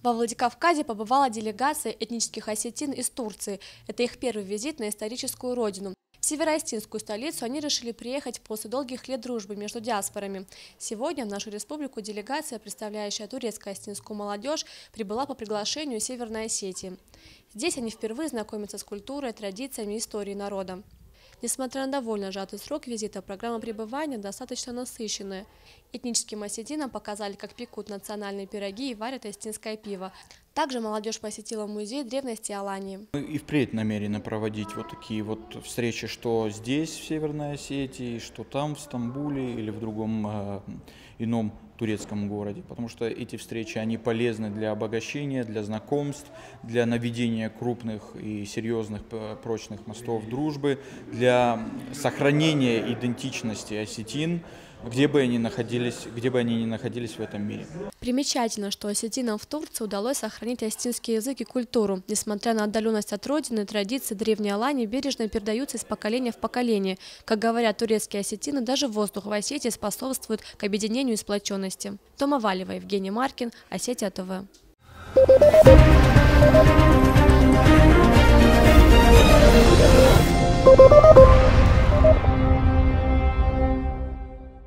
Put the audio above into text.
Во Владикавказе побывала делегация этнических осетин из Турции. Это их первый визит на историческую родину. В североостинскую столицу они решили приехать после долгих лет дружбы между диаспорами. Сегодня в нашу республику делегация, представляющая турецко-остинскую молодежь, прибыла по приглашению Северной Осетии. Здесь они впервые знакомятся с культурой, традициями и историей народа. Несмотря на довольно сжатый срок визита, программа пребывания достаточно насыщенная. Этническим осетинам показали, как пекут национальные пироги и варят остинское пиво. Также молодежь посетила музей древности Алании. Мы и впредь намерены проводить вот такие вот встречи, что здесь, в Северной Осетии, что там, в Стамбуле или в другом ином турецком городе, потому что эти встречи, они полезны для обогащения, для знакомств, для наведения крупных и серьезных прочных мостов дружбы, для сохранения идентичности осетин, где бы они ни находились в этом мире. Примечательно, что осетинам в Турции удалось сохранить остинский язык и культуру. Несмотря на отдаленность от родины, традиции древней Алании бережно передаются из поколения в поколение. Как говорят турецкие осетины, даже воздух в Осетии способствует к объединению и сплоченности. Тома Валева, Евгений Маркин, Осетия ТВ.